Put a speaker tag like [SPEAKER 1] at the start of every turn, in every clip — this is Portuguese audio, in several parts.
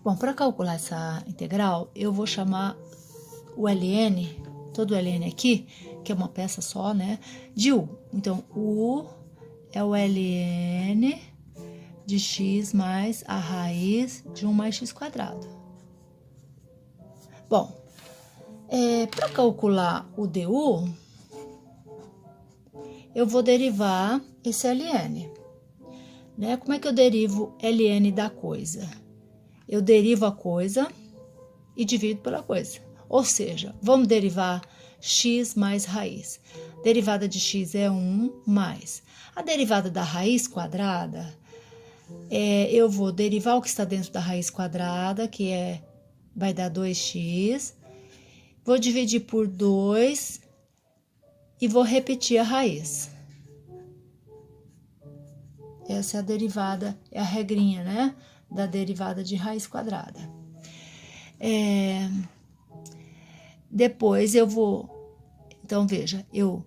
[SPEAKER 1] Bom, para calcular essa integral, eu vou chamar o ln, todo o ln aqui, que é uma peça só, né, de u. Então, u é o ln de x mais a raiz de 1 mais x quadrado. Bom, para calcular o du, eu vou derivar esse ln. Né? Como é que eu derivo ln da coisa? Eu derivo a coisa e divido pela coisa. Ou seja, vamos derivar x mais raiz. Derivada de x é 1 mais. A derivada da raiz quadrada, eu vou derivar o que está dentro da raiz quadrada, que vai dar 2x. Vou dividir por 2 e vou repetir a raiz. Essa é a derivada, é a regrinha, né? Da derivada de raiz quadrada. Depois eu vou... Então, veja, eu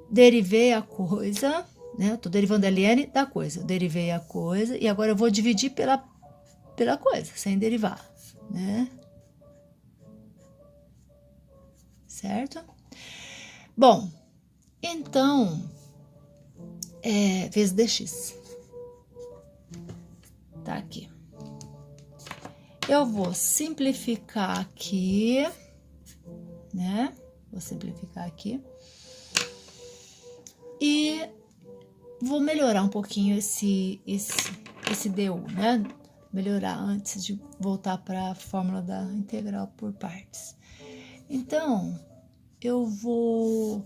[SPEAKER 1] derivei a coisa, né? Eu tô derivando ln da coisa. Eu derivei a coisa e agora eu vou dividir pela coisa, sem derivar, né? Certo? Bom, então, vezes dx. Tá aqui. Eu vou simplificar aqui, né? Vou simplificar aqui. E vou melhorar um pouquinho esse du, né? Melhorar antes de voltar para a fórmula da integral por partes. Então, eu vou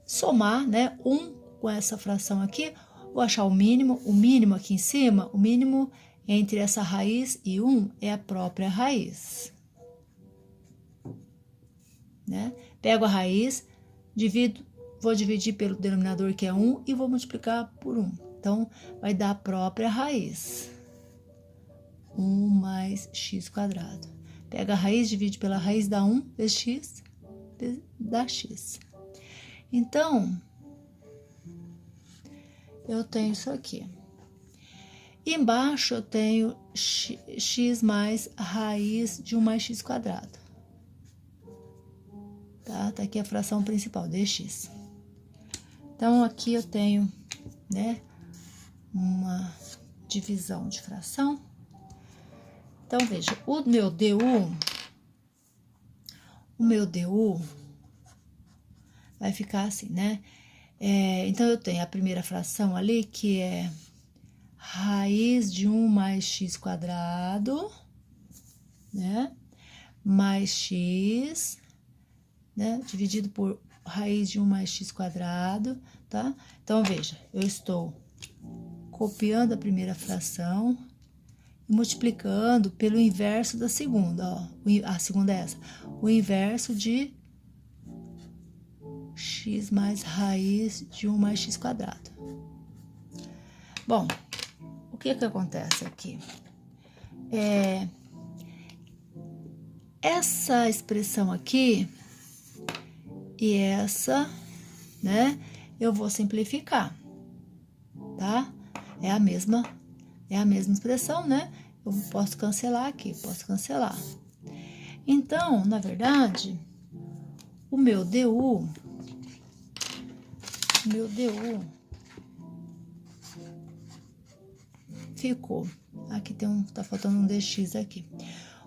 [SPEAKER 1] somar, né? 1 com essa fração aqui. Vou achar o mínimo aqui em cima, o mínimo entre essa raiz e 1 é a própria raiz. Né? Pego a raiz, vou dividir pelo denominador que é 1 e vou multiplicar por 1. Então, vai dar a própria raiz. 1 mais x quadrado. Pega a raiz, divide pela raiz, dá 1 vezes x, dá x. Então, eu tenho isso aqui. Embaixo eu tenho x mais a raiz de 1 mais x quadrado. Tá aqui a fração principal, dx. Então, aqui eu tenho, né, uma divisão de fração. Então, veja, o meu du vai ficar assim, né? Então, eu tenho a primeira fração ali, que é raiz de 1 mais x quadrado, né? Mais x, né? Dividido por raiz de 1 mais x quadrado, tá? Então, veja, eu estou copiando a primeira fração e multiplicando pelo inverso da segunda, ó. A segunda é essa. O inverso de x mais raiz de 1 mais x quadrado. Bom, o que acontece aqui? Essa expressão aqui e essa, né, eu vou simplificar, tá? É a mesma expressão, né? Eu posso cancelar aqui, posso cancelar. Então, na verdade, o meu du ficou. Aqui tá faltando um dx aqui.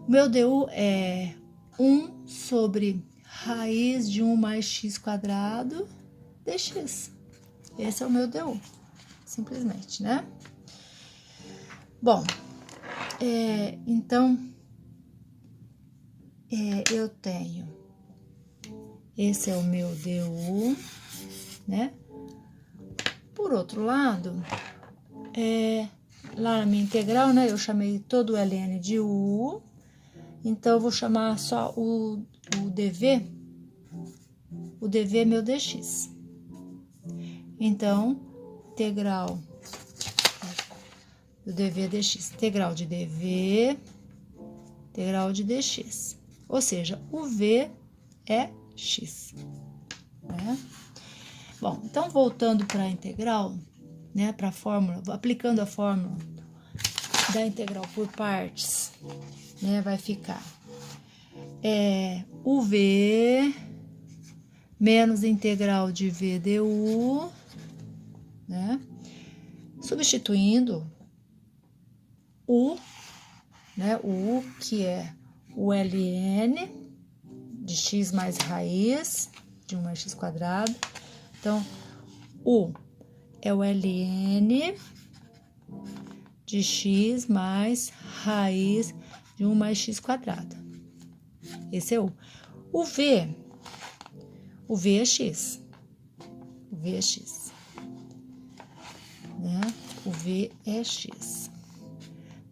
[SPEAKER 1] O meu du é 1 sobre raiz de 1 mais x quadrado dx. Esse é o meu du, simplesmente, né? Bom, então, eu tenho, esse é o meu du, né? Por outro lado, lá na minha integral, né, eu chamei todo o ln de u, então eu vou chamar só o dv é meu dx. Então, integral do dv dx, integral de dv, integral de dx. Ou seja, o v é x, né? Bom, então voltando para a integral, né, para a fórmula, aplicando a fórmula da integral por partes, né, vai ficar o V menos integral de V du, né, substituindo o, né, o U, que é o ln de x mais raiz de 1 mais x quadrado. Então, U é o ln de x mais raiz de 1 mais x quadrado. Esse é o V. O V é x. O V é x. Né? O V é x.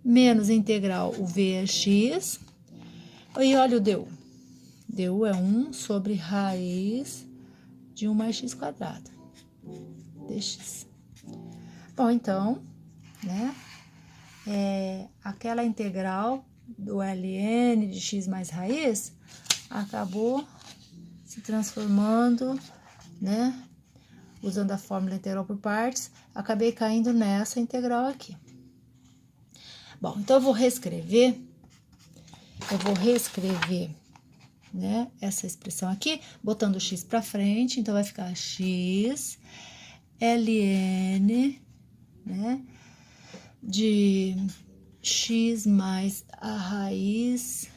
[SPEAKER 1] Menos integral, o V é x. E olha o du. Du é 1 sobre raiz de 1 mais x quadrado. Dx. Bom, então, né? Aquela integral do ln de x mais raiz acabou se transformando, né? Usando a fórmula integral por partes, acabei caindo nessa integral aqui. Bom, então eu vou reescrever, né, essa expressão aqui, botando o x para frente, então vai ficar x ln, né, de x mais a raiz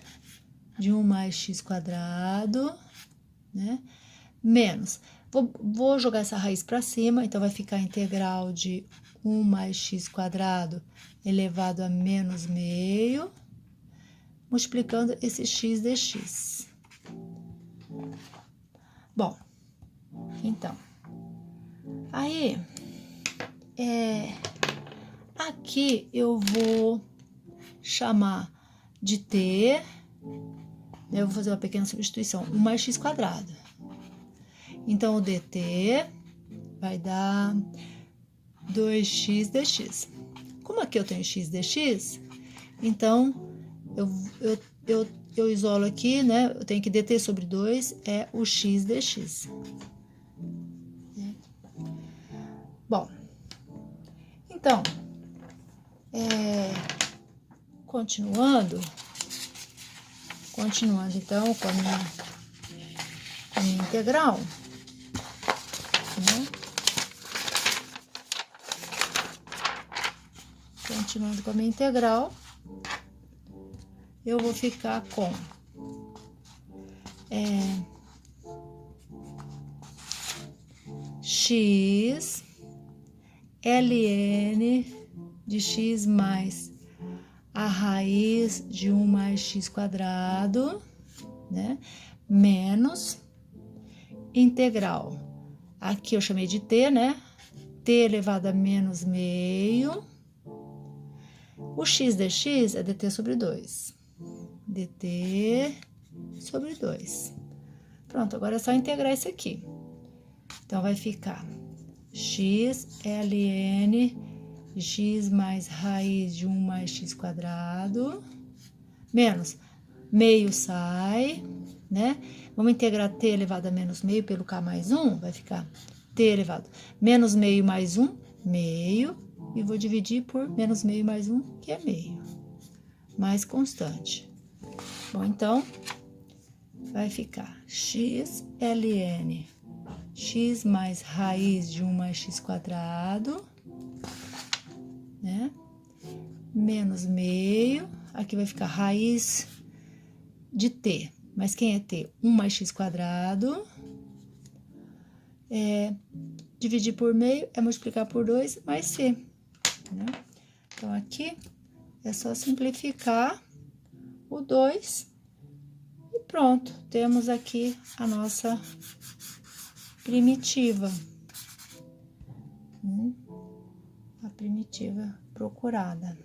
[SPEAKER 1] de 1 mais x quadrado, né, menos, vou jogar essa raiz para cima, então vai ficar a integral de 1 mais x quadrado elevado a menos meio, multiplicando esse x dx. Bom, então, aí, aqui eu vou chamar de t, eu vou fazer uma pequena substituição, 1 mais x quadrado. Então, o dt vai dar 2x dx. Como aqui eu tenho x dx, então, eu isolo aqui, né? Eu tenho que dt sobre 2 é o x dx. Bom, então, continuando então com a minha integral, né? Continuando com a minha integral, eu vou ficar com x ln de x mais a raiz de 1 mais x quadrado, né, menos integral, aqui eu chamei de t, né, t elevado a menos meio, o x dx é dt sobre 2, dt sobre 2. Pronto, agora é só integrar isso aqui. Então, vai ficar x ln de x mais raiz de 1 mais x quadrado, menos meio sai, né? Vamos integrar t elevado a menos meio pelo k mais 1, vai ficar t elevado a menos meio mais 1, meio, e vou dividir por menos meio mais 1, que é meio, mais constante. Bom, então, vai ficar x ln x mais raiz de 1 mais x quadrado, né? Menos meio, aqui vai ficar raiz de t, mas quem é t? 1 mais x quadrado, dividir por meio é multiplicar por 2 mais c, né? Então, aqui é só simplificar o 2 e pronto, temos aqui a nossa primitiva, a primitiva procurada.